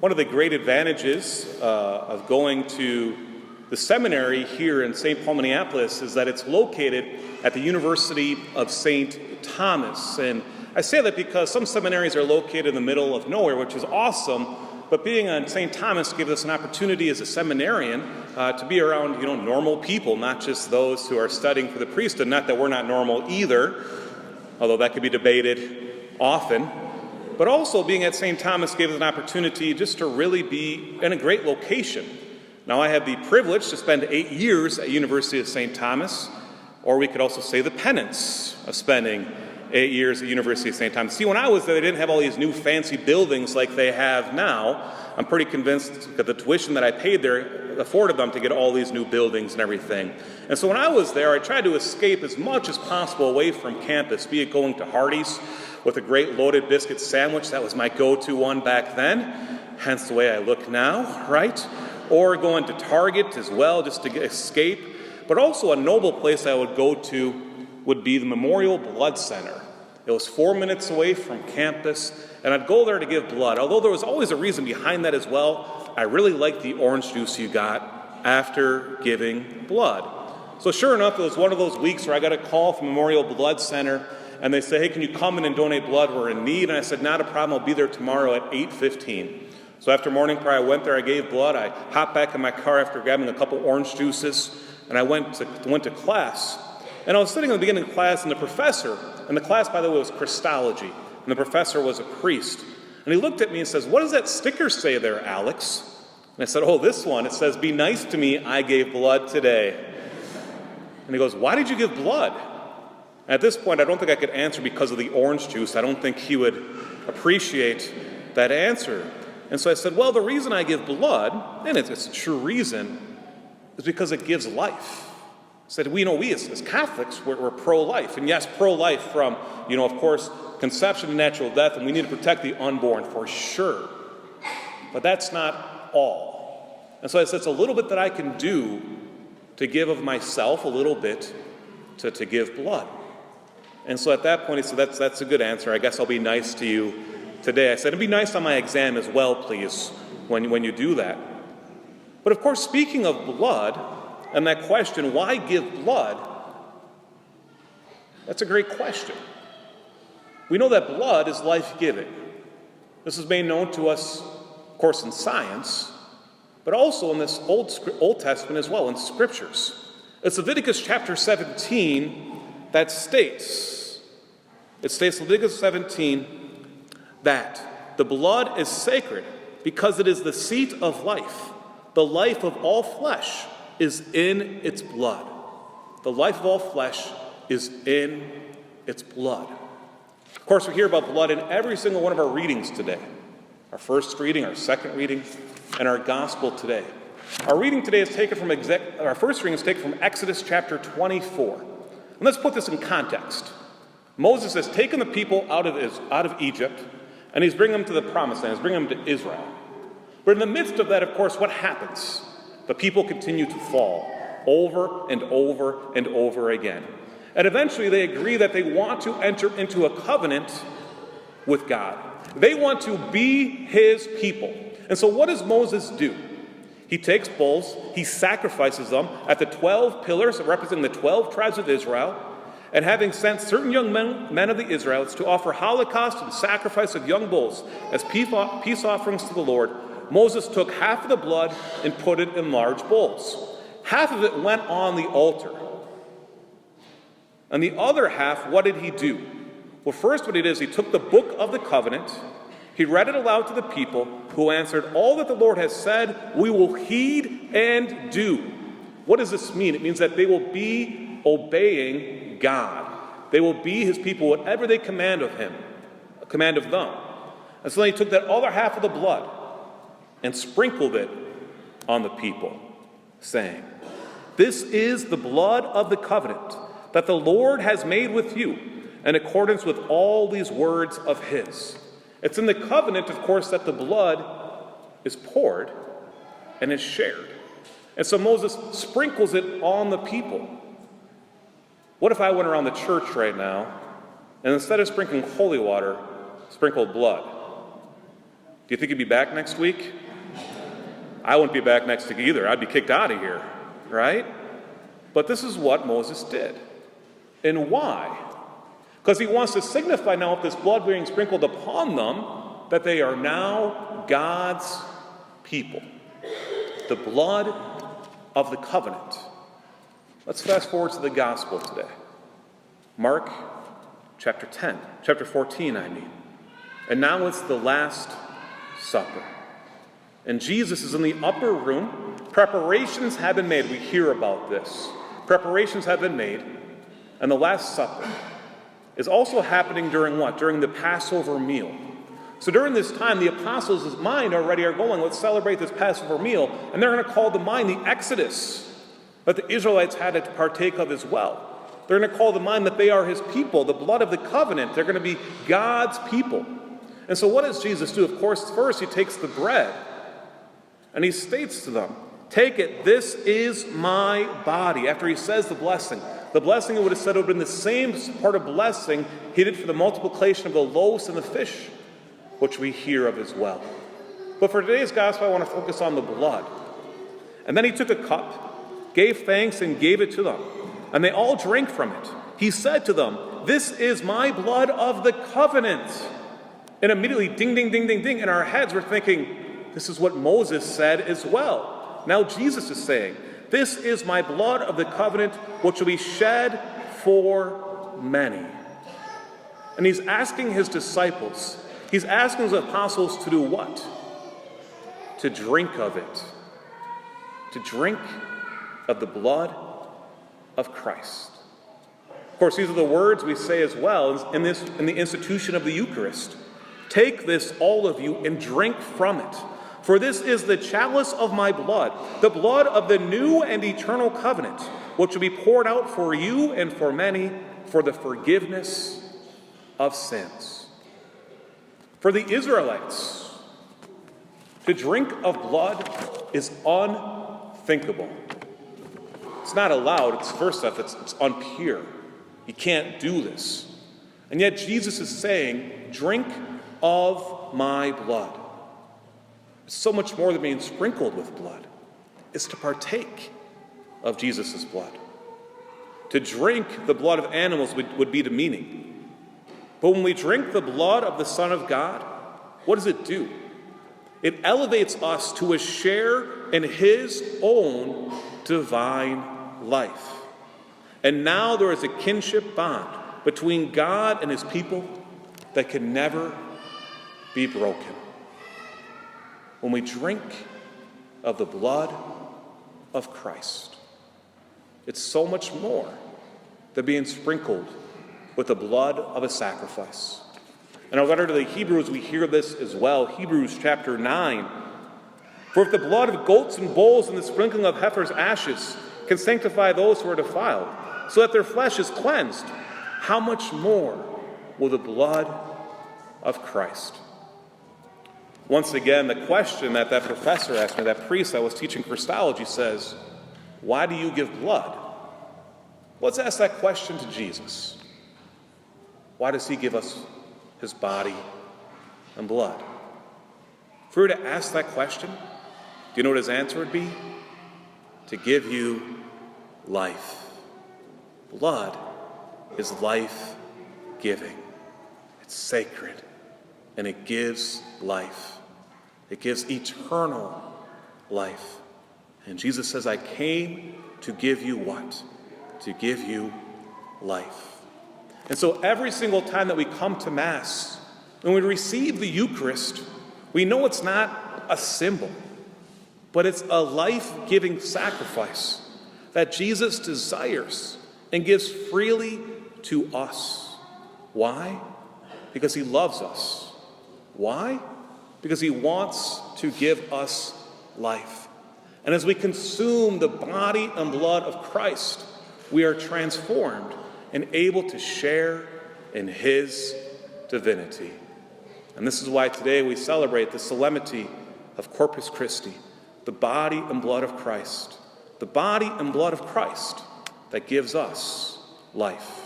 one of the great advantages of going to the seminary here in St. Paul, Minneapolis, is that it's located at the University of St. Thomas. And I say that because some seminaries are located in the middle of nowhere, which is awesome, but being on St. Thomas gives us an opportunity as a seminarian to be around, normal people, not just those who are studying for the priesthood. Not that we're not normal either, although that could be debated often. But also being at St. Thomas gives us an opportunity just to really be in a great location. Now, I had the privilege to spend 8 years at University of St. Thomas, or we could also say the penance of spending 8 years at University of St. Thomas. See, when I was there, they didn't have all these new fancy buildings like they have now. I'm pretty convinced that the tuition that I paid there afforded them to get all these new buildings and everything. And so when I was there, I tried to escape as much as possible away from campus, be it going to Hardee's with a great loaded biscuit sandwich. That was my go-to one back then, hence the way I look now, right? Or going to Target as well, just to escape. But also a noble place I would go to would be the Memorial Blood Center. It was 4 minutes away from campus, and I'd go there to give blood. Although there was always a reason behind that as well, I really liked the orange juice you got after giving blood. So sure enough, it was one of those weeks where I got a call from Memorial Blood Center, and they said, hey, can you come in and donate blood? We're in need. And I said, not a problem. I'll be there tomorrow at 8:15. So after morning prayer, I went there, I gave blood. I hopped back in my car after grabbing a couple orange juices, and I went to class. And I was sitting in the beginning of class, and the professor, and the class, by the way, was Christology, and the professor was a priest. And he looked at me and says, what does that sticker say there, Alex? And I said, oh, this one. It says, be nice to me, I gave blood today. And he goes, why did you give blood? At this point, I don't think I could answer because of the orange juice. I don't think he would appreciate that answer. And so I said, well, the reason I give blood, and it's a true reason, is because it gives life. I said, we as Catholics, we're pro-life. And yes, pro-life from, of course, conception to natural death, and we need to protect the unborn for sure. But that's not all. And so I said, it's a little bit that I can do to give of myself, a little bit to give blood. And so at that point, he said, that's a good answer. I guess I'll be nice to you today. I said, and be nice on my exam as well, please, when you do that. But of course, speaking of blood, and that question, why give blood? That's a great question. We know that blood is life-giving. This is made known to us, of course, in science, but also in this Old Testament as well, in Scriptures. It's Leviticus chapter 17 that states, Leviticus 17, that the blood is sacred because it is the seat of life. The life of all flesh is in its blood. The life of all flesh is in its blood. Of course, we hear about blood in every single one of our readings today. Our first reading, our second reading, and our gospel today. Our reading today is taken from our first reading is taken from Exodus chapter 24. And let's put this in context. Moses has taken the people out of Egypt, and he's bringing them to the promised land. He's bringing them to Israel. But in the midst of that, of course, what happens? The people continue to fall over and over and over again. And eventually they agree that they want to enter into a covenant with God. They want to be his people. And so what does Moses do? He takes bulls, he sacrifices them at the 12 pillars representing the 12 tribes of Israel, and having sent certain young men of the Israelites to offer holocaust and sacrifice of young bulls as peace offerings to the Lord, Moses took half of the blood and put it in large bowls. Half of it went on the altar. And the other half, what did he do? Well, first what he did is he took the book of the covenant, he read it aloud to the people, who answered, all that the Lord has said, we will heed and do. What does this mean? It means that they will be obeying God. They will be his people, whatever they command of them. And so then he took that other half of the blood and sprinkled it on the people, saying, this is the blood of the covenant that the Lord has made with you in accordance with all these words of his. It's in the covenant, of course, that the blood is poured and is shared. And so Moses sprinkles it on the people. What if I went around the church right now and instead of sprinkling holy water, sprinkled blood? you think he'd be back next week? I wouldn't be back next week either. I'd be kicked out of here, right? But this is what Moses did. And why? Because he wants to signify now with this blood being sprinkled upon them that they are now God's people. The blood of the covenant. Let's fast forward to the gospel today. Mark chapter 14, I mean. And now it's the Last Supper. And Jesus is in the upper room. Preparations have been made. We hear about this. Preparations have been made. And the Last Supper is also happening during what? During the Passover meal. So during this time, the apostles' mind already are going, let's celebrate this Passover meal. And they're going to call to mind the Exodus that the Israelites had to partake of as well. They're going to call to mind that they are his people, the blood of the covenant. They're going to be God's people. And so what does Jesus do? Of course, first he takes the bread and he states to them, take it, this is my body. After he says the blessing it would have said it would have been the same part of blessing he did for the multiplication of the loaves and the fish, which we hear of as well. But for today's gospel, I want to focus on the blood. And then he took a cup, gave thanks, and gave it to them. And they all drank from it. He said to them, this is my blood of the covenant. And immediately, ding, ding, ding, ding, ding, in our heads we're thinking, this is what Moses said as well. Now Jesus is saying, this is my blood of the covenant, which will be shed for many. And he's asking his disciples, he's asking his apostles to do what? To drink of it. To drink of the blood of Christ. Of course, these are the words we say as well in the institution of the Eucharist. Take this, all of you, and drink from it. For this is the chalice of my blood, the blood of the new and eternal covenant, which will be poured out for you and for many for the forgiveness of sins. For the Israelites, to drink of blood is unthinkable. It's not allowed. It's first off, it's unpure. You can't do this. And yet Jesus is saying, drink of my blood. It's so much more than being sprinkled with blood. It's to partake of Jesus' blood. To drink the blood of animals would be demeaning. But when we drink the blood of the Son of God, what does it do? It elevates us to a share in his own divine life. And now there is a kinship bond between God and his people that can never be broken. When we drink of the blood of Christ, it's so much more than being sprinkled with the blood of a sacrifice. In our letter to the Hebrews, we hear this as well. Hebrews chapter 9. For if the blood of goats and bulls and the sprinkling of heifers' ashes can sanctify those who are defiled, so that their flesh is cleansed, how much more will the blood of Christ? Once again, the question that professor asked me, that priest I was teaching Christology, says, why do you give blood? Let's ask that question to Jesus. Why does he give us his body and blood? If we were to ask that question, do you know what his answer would be? To give you life. Blood is life-giving. It's sacred, and it gives life. It gives eternal life. And Jesus says, I came to give you what? To give you life. And so every single time that we come to Mass, when we receive the Eucharist, we know it's not a symbol, but it's a life-giving sacrifice that Jesus desires and gives freely to us. Why? Because he loves us. Why? Because he wants to give us life. And as we consume the body and blood of Christ, we are transformed and able to share in his divinity. And this is why today we celebrate the solemnity of Corpus Christi, the body and blood of Christ. The body and blood of Christ that gives us life.